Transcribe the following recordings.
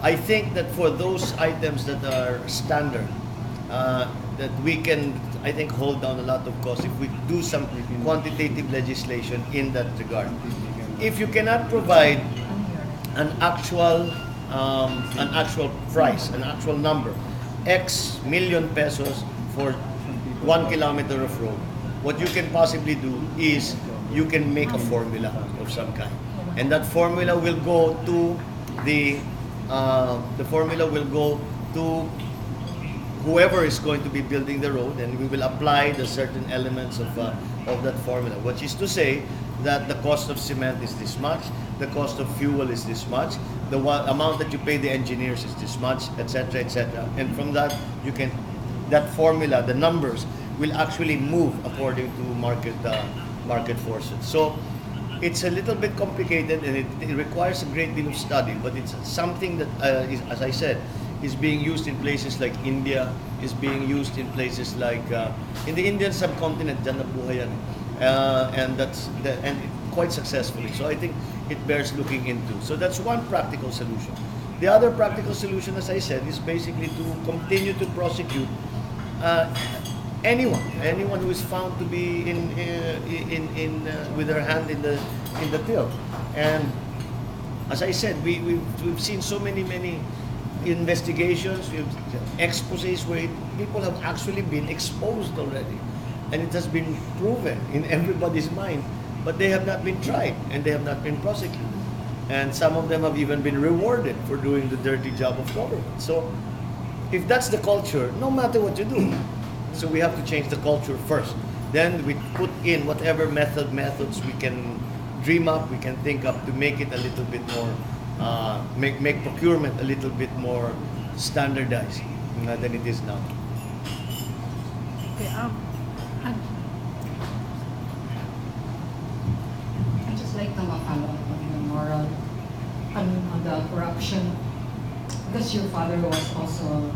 I think that for those items that are standard, that we can, I think, hold down a lot of costs if we do some quantitative legislation in that regard. If you cannot provide an actual price, an actual number, X million pesos for 1 kilometer of road, what you can possibly do is you can make a formula of some kind, and that formula will go to the formula will go to whoever is going to be building the road, and we will apply the certain elements of that formula, which is to say that the cost of cement is this much, the cost of fuel is this much, the amount that you pay the engineers is this much, etc., etc. And from that, you can, that formula, the numbers will actually move according to market forces. So it's a little bit complicated, and it requires a great deal of study, but it's something that, as I said, is being used in places like India, is being used in places like in the Indian subcontinent, dyan nabuhay yan. And quite successfully. So I think it bears looking into. So that's one practical solution. The other practical solution, as I said, is basically to continue to prosecute anyone who is found to be with their hand in the till. And as I said, we've seen so many investigations, exposés where people have actually been exposed already, and it has been proven in everybody's mind, but they have not been tried and they have not been prosecuted, and some of them have even been rewarded for doing the dirty job of government. So if that's the culture, no matter what you do, so we have to change the culture first, then we put in whatever methods we can dream up, we can think up to make it a little bit more make procurement a little bit more standardized than it is now. Okay, I'd just like to follow up on the moral, on the corruption, because your father was also,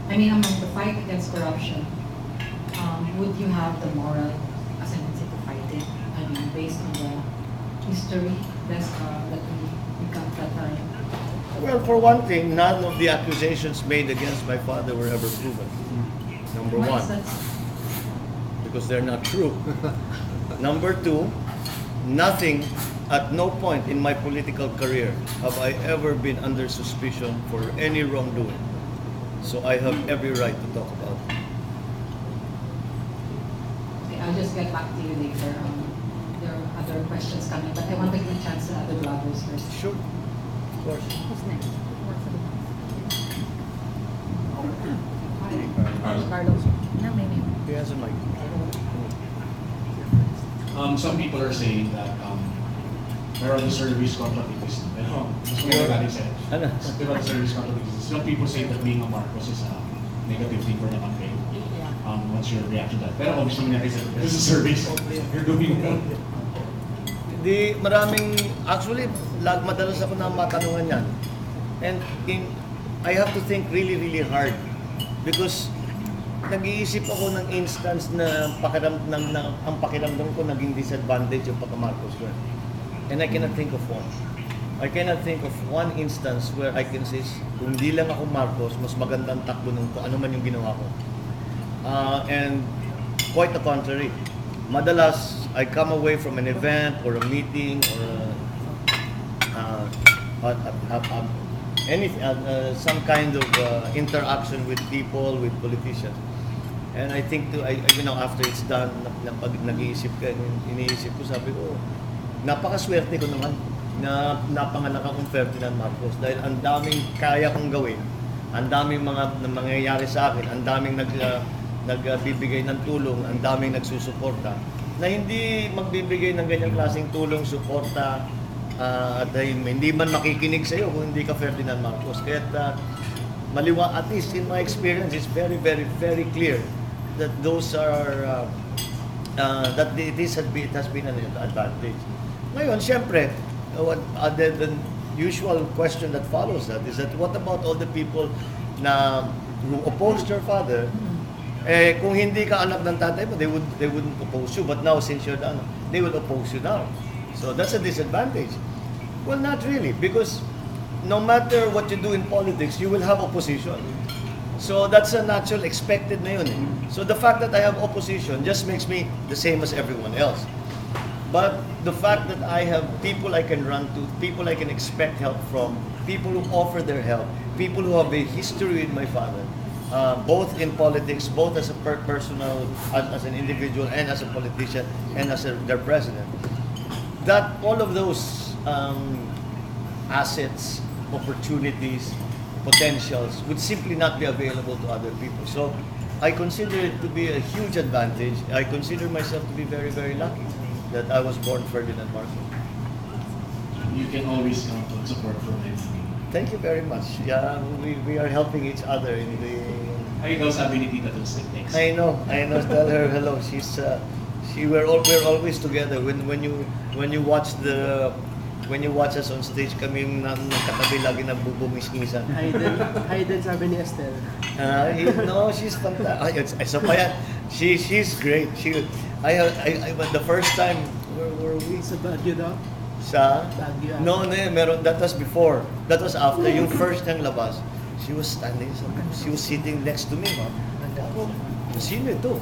among the fight against corruption, would you have the moral ascendancy to fight it? Based on the history that we got that time. Well, for one thing, none of the accusations made against my father were ever proven. Number Why one, is that? because they're not true. Number two, at no point in my political career have I ever been under suspicion for any wrongdoing. So I have every right to talk about it. Okay, I'll just get back to you later. There are other questions coming, but I want to give a chance to other bloggers first. Sure, of course. who's next? Carlos. Carlos. No, maybe. He has a mic. Some people are saying that meron the service contract exists. Pero, mas magagaling sa'yo. Ano? Meron the service contract exists. Some people say that being a Marcos is a negative thing for the campaign. What's your reaction to that? Pero obviously, nangyari sa this is a service. You're doing Actually, madalas ako na matanungan yan. And I have to think really, really hard, because nag-iisip ako ng instance na ang pakiramdam ko naging disadvantage yung pagka-Marcos ko. And I cannot think of one. I cannot think of one instance where I can say, kung di lang ako Marcos, mas magandang takbo nung ano man yung ginawa ko. And quite the contrary. Madalas, I come away from an event or a meeting or some kind of interaction with people, with politicians. And I think after it's done, pag nag-iisip ka, iniisip ko, sabi ko, napakaswerte ko naman na napanganak akong Ferdinand Marcos, dahil ang daming kaya kong gawin, ang daming mga mangyayari sa akin, ang daming nagbibigay ng tulong, ang daming nagsusuporta, na hindi magbibigay ng ganyang klaseng tulong, suporta, at hindi man makikinig sa iyo kung hindi ka Ferdinand Marcos. Kaya at least in my experience, it's very, very, very clear that those are that it has been an advantage. Ngayon, siyempre, the usual question that follows that is that what about all the people who opposed your father? Kung hindi ka anak ng tatay mo, they wouldn't oppose you. But now, since you're the anak, they would oppose you now. So that's a disadvantage. Well, not really, because no matter what you do in politics, you will have opposition. So that's a natural expected na yun eh. So the fact that I have opposition just makes me the same as everyone else. But the fact that I have people I can run to, people I can expect help from, people who offer their help, people who have a history with my father, both in politics, both as a personal, as an individual, and as a politician, and as their president. That all of those assets, opportunities, potentials would simply not be available to other people. So I consider it to be a huge advantage. I consider myself to be very, very lucky that I was born Ferdinand Marcos. You can always count on support from him. Thank you very much. Yeah, we are helping each other in the. Ay, daw sabi ni Tita Dulce, thanks. I know. Tell her hello. We're always together. When you watch us on stage, kami yung nakatabi lagi nagbubungis-ngisan. Hidden sabi ni Estelle. No, she's fantastic. So pa yan, she's great. The first time, where were we? Sa Baguio daw? Sa? Baguio. No, meron. That was before. That was after. Yung first niyang labas. She was standing, she was sitting next to me, ma'am. Ako, sino ito?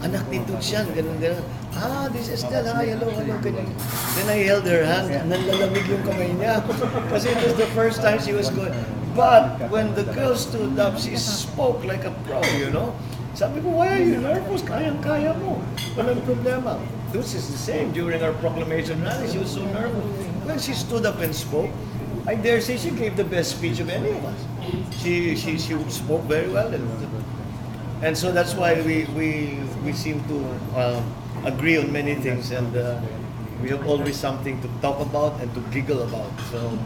Anak ni Tutsyan, ganun. This is Estelle, hi, hello, ganyan. Then I held her hand, nalalamig yung kamay niya. Kasi it was the first time she was going. But when the girl stood up, she spoke like a pro, you know? Sabi ko, why are you nervous? Kayang-kaya mo. Walang problema. This is the same during our proclamation rally. She was so nervous. When she stood up and spoke, I dare say she gave the best speech of any of us. She spoke very well, and so that's why we seem to agree on many things, and we have always something to talk about and to giggle about. So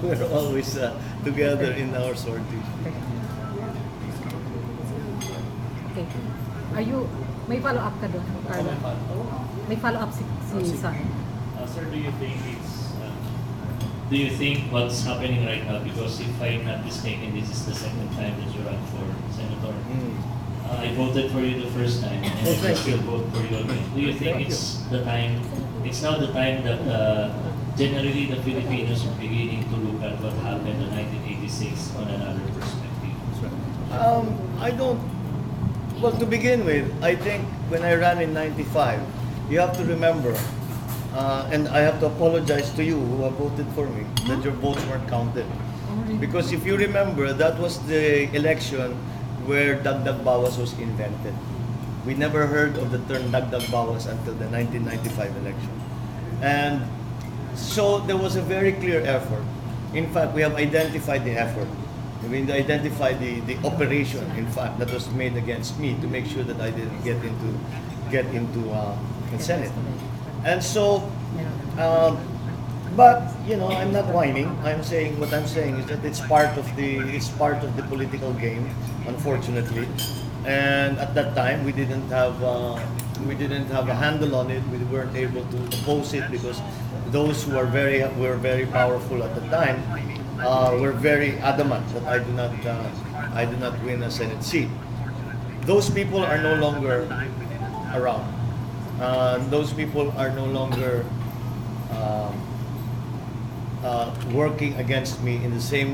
we're always together in our sorties. Okay. May follow-up ka doon, Carlo? May follow-up si Sai. Sir, do you think what's happening right now, because if I'm not mistaken, this is the second time that you run for senator. I voted for you the first time, and I thank still you. vote for you again. Do you think Thank it's now the time that generally the Filipinos are beginning to look at what happened in 1986 on another perspective? Well, to begin with, I think when I ran in '95, you have to remember, and I have to apologize to you who have voted for me, that your votes weren't counted. Because if you remember, that was the election where Dagdag Bawas was invented. We never heard of the term Dagdag Bawas until the 1995 election. And so there was a very clear effort. In fact, we have identified the effort. We identified the operation, in fact, that was made against me to make sure that I didn't get into the Senate. And so, but you know, I'm not whining. What I'm saying is that it's part of the political game, unfortunately. And at that time, we didn't have a handle on it. We weren't able to oppose it because those who were very powerful at the time were very adamant that I do not win a Senate seat. Those people are no longer around. Those people are no longer working against me in the same